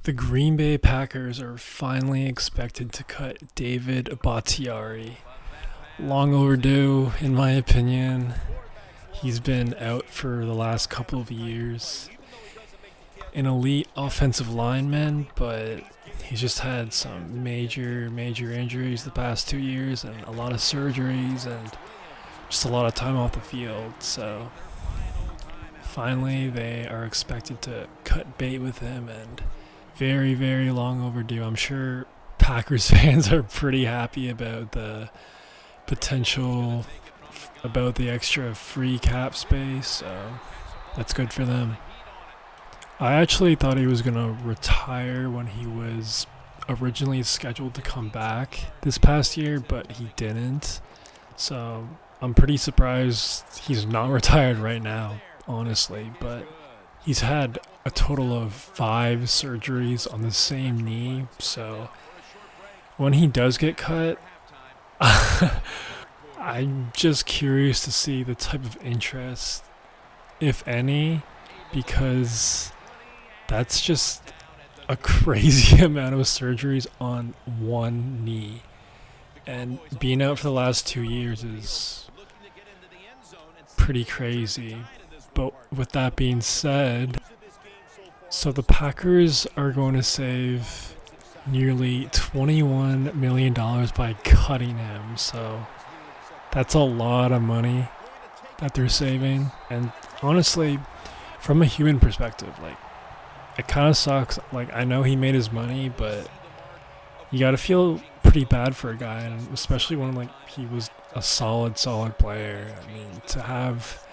The Green Bay Packers are finally expected to cut David Bakhtiari. Long overdue, in my opinion. He's been out for the last couple of years. An elite offensive lineman, but he's just had some major injuries the past 2 years and a lot of surgeries and just a lot of time off the field. So finally they are expected to cut bait with him, and very long overdue. I'm sure Packers fans are pretty happy about the potential, about the extra free cap space, so that's good for them. I actually thought he was going to retire when he was originally scheduled to come back this past year, but he didn't. So I'm pretty surprised he's not retired right now, honestly, but he's had a total of 5 surgeries on the same knee, so when he does get cut, I'm just curious to see the type of interest, if any, because that's just a crazy amount of surgeries on one knee. And being out for the last 2 years is pretty crazy. But with that being said, so the Packers are going to save nearly $21 million by cutting him. So that's a lot of money that they're saving. And honestly, from a human perspective, it kind of sucks. I know he made his money, but you got to feel pretty bad for a guy, and especially when he was a solid player. I mean, to have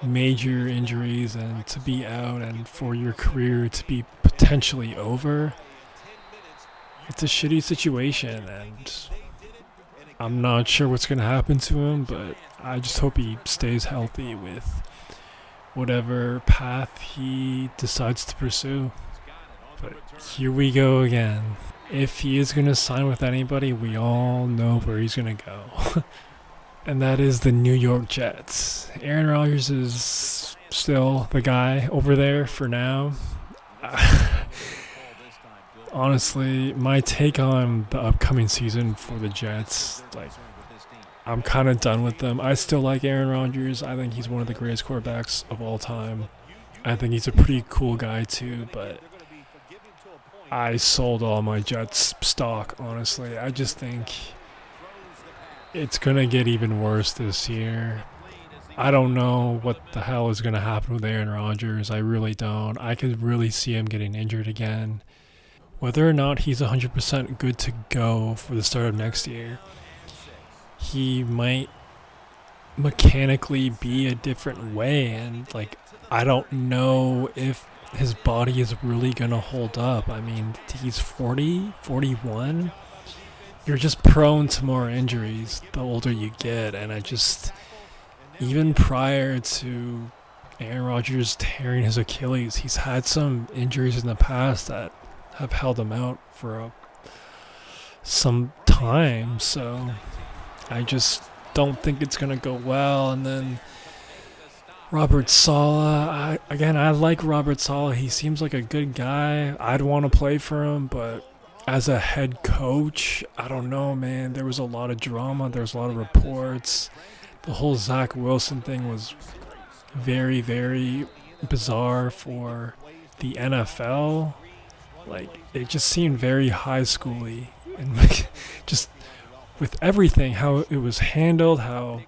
major injuries and to be out and for your career to be potentially over, it's a shitty situation, and I'm not sure what's going to happen to him, but I just hope he stays healthy with whatever path he decides to pursue. But here we go again. If he is going to sign with anybody, we all know where he's going to go. And that is the New York Jets. Aaron Rodgers is still the guy over there for now. Honestly, my take on the upcoming season for the Jets, I'm kind of done with them. I still like Aaron Rodgers. I think he's one of the greatest quarterbacks of all time. I think he's a pretty cool guy too, but I sold all my Jets stock, honestly. I just think it's going to get even worse this year. I don't know what the hell is going to happen with Aaron Rodgers. I really don't. I could really see him getting injured again. Whether or not he's 100% good to go for the start of next year, he might mechanically be a different way, and I don't know if his body is really going to hold up. I mean, he's 40, 41. You're just prone to more injuries the older you get, and even prior to Aaron Rodgers tearing his Achilles, he's had some injuries in the past that have held him out for some time, so I just don't think it's going to go well. And then Robert Saleh, I like Robert Saleh. He seems like a good guy. I'd want to play for him, but as a head coach, I don't know, man. There was a lot of drama. There was a lot of reports. The whole Zach Wilson thing was very bizarre for the NFL. It just seemed very high schooly, and just with everything, how it was handled, how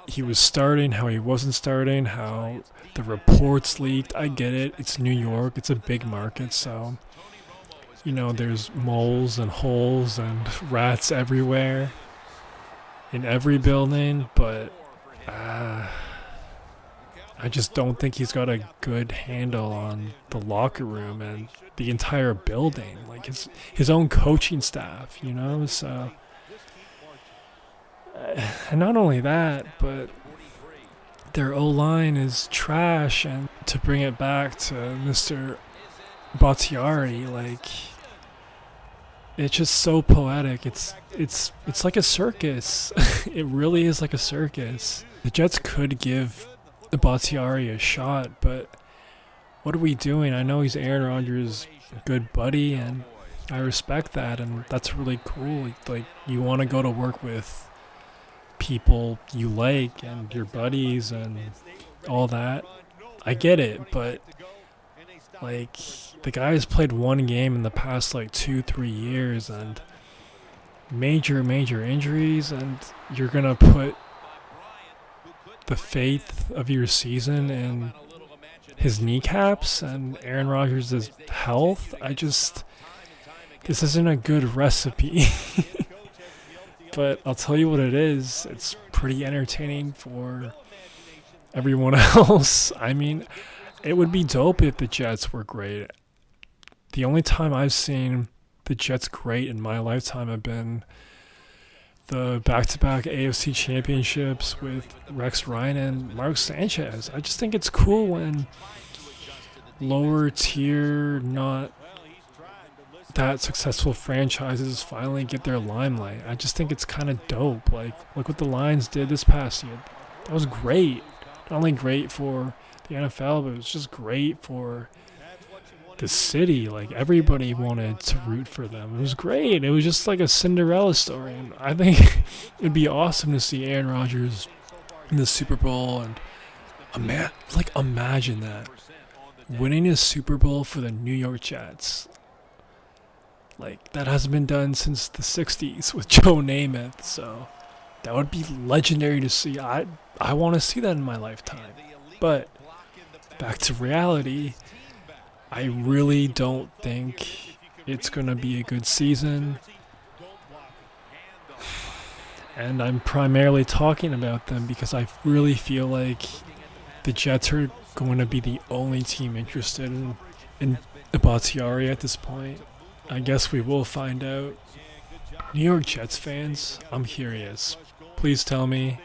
he was starting, how he wasn't starting, how the reports leaked. I get it. It's New York. It's a big market, so there's moles and holes and rats everywhere in every building, but I just don't think he's got a good handle on the locker room and the entire building, his own coaching staff, so and not only that, but their O-line is trash, and to bring it back to Mr. Bakhtiari, it's just so poetic. It's like a circus. It really is like a circus. The Jets could give Bakhtiari a shot, but what are we doing? I know he's Aaron Rodgers' good buddy, and I respect that, and that's really cool. Like, you want to go to work with people you like and your buddies and all that. I get it, but like, the guy's played one game in the past like 2, 3 years, and major injuries, and you're gonna put the faith of your season in his kneecaps and Aaron Rodgers' health. This isn't a good recipe. But I'll tell you what it is. It's pretty entertaining for everyone else. I mean, it would be dope if the Jets were great. The only time I've seen the Jets great in my lifetime have been the back-to-back AFC championships with Rex Ryan and Mark Sanchez. I just think it's cool when lower tier, not that successful franchises finally get their limelight. I just think it's kind of dope. Like, look what the Lions did this past year. That was great. Not only great for the NFL, but it was just great for the city. Like, everybody wanted to root for them. It was great. It was just like a Cinderella story. And I think it'd be awesome to see Aaron Rodgers in the Super Bowl. And imagine that. Winning a Super Bowl for the New York Jets. Like, that hasn't been done since the 60s with Joe Namath. So that would be legendary to see. I want to see that in my lifetime. But back to reality, I really don't think it's going to be a good season. And I'm primarily talking about them because I really feel like the Jets are going to be the only team interested in Bakhtiari at this point. I guess we will find out. New York Jets fans, I'm curious. Please tell me,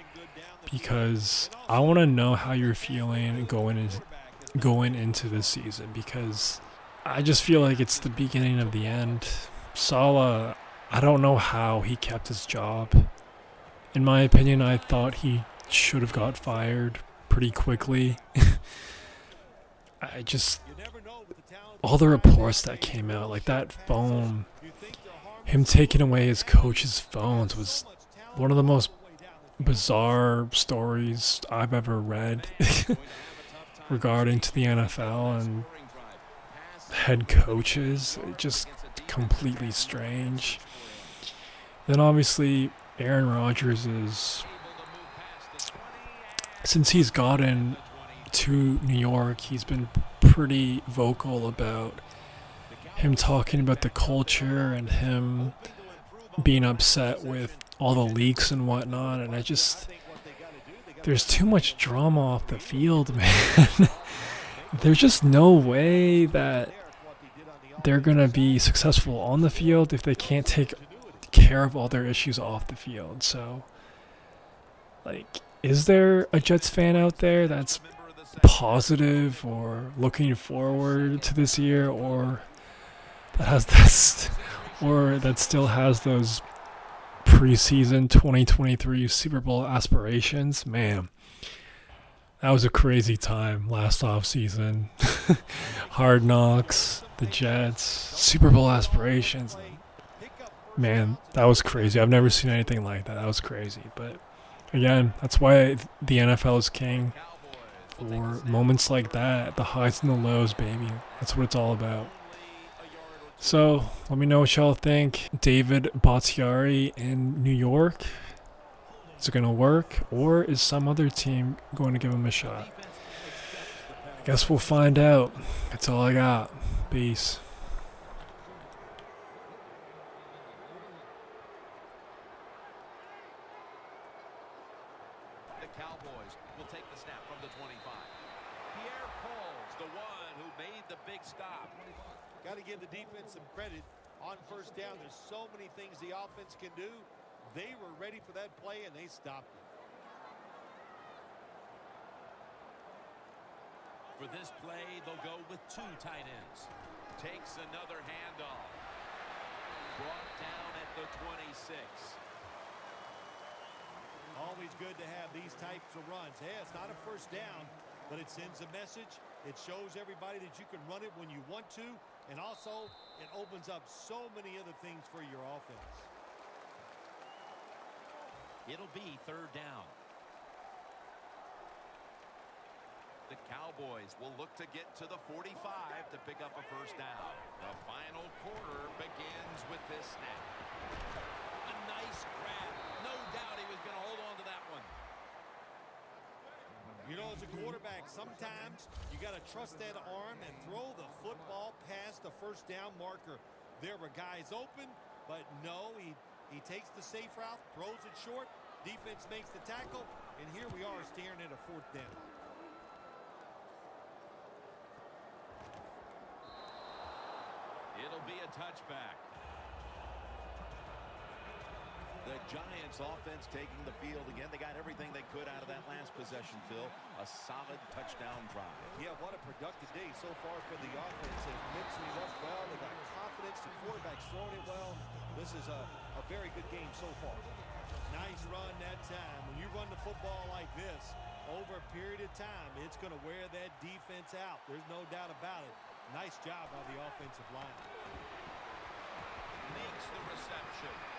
because I want to know how you're feeling going into this season, because I just feel like it's the beginning of the end. Saleh, I don't know how he kept his job. In my opinion, I thought he should have got fired pretty quickly. All the reports that came out, like that phone, him taking away his coach's phones was one of the most bizarre stories I've ever read regarding to the NFL and head coaches. It just completely strange. Then obviously Aaron Rodgers since he's gotten to New York, he's been pretty vocal about him talking about the culture and him being upset with all the leaks and whatnot. And there's too much drama off the field, man. There's just no way that they're going to be successful on the field if they can't take care of all their issues off the field. So, like, is there a Jets fan out there that's positive or looking forward to this year, or that still has those preseason 2023 Super Bowl aspirations? Man, that was a crazy time last offseason. Hard Knocks, the Jets, Super Bowl aspirations. Man, that was crazy. I've never seen anything like that. That was crazy. But again, that's why the NFL is king. For moments like that, the highs and the lows, baby. That's what it's all about. So, let me know what y'all think. David Bakhtiari in New York. Is it going to work? Or is some other team going to give him a shot? I guess we'll find out. That's all I got. Peace. Cowboys will take the snap from the 25. Pierre Paul's the one who made the big stop. Got to give the defense some credit on first down. There's so many things the offense can do. They were ready for that play, and they stopped it. For this play, they'll go with two tight ends. Takes another handoff. Brought down at the 26. Always good to have these types of runs. Hey, it's not a first down, but it sends a message. It shows everybody that you can run it when you want to, and also it opens up so many other things for your offense. It'll be third down. The Cowboys will look to get to the 45 to pick up a first down. The final quarter begins with this snap. A nice grab. No doubt he was going to hold on to that one. You know, as a quarterback, sometimes you got to trust that arm and throw the football past the first down marker. There were guys open, but no, he takes the safe route, throws it short, defense makes the tackle, and here we are staring at a fourth down. It'll be a touchback. The Giants offense taking the field again. They got everything they could out of that last possession, Phil. A solid touchdown drive. Yeah, what a productive day so far for the offense. They're mixing it up well. They got confidence. The quarterback's throwing it well. This is a very good game so far. Nice run that time. When you run the football like this over a period of time, it's going to wear that defense out. There's no doubt about it. Nice job by the offensive line. Makes the reception.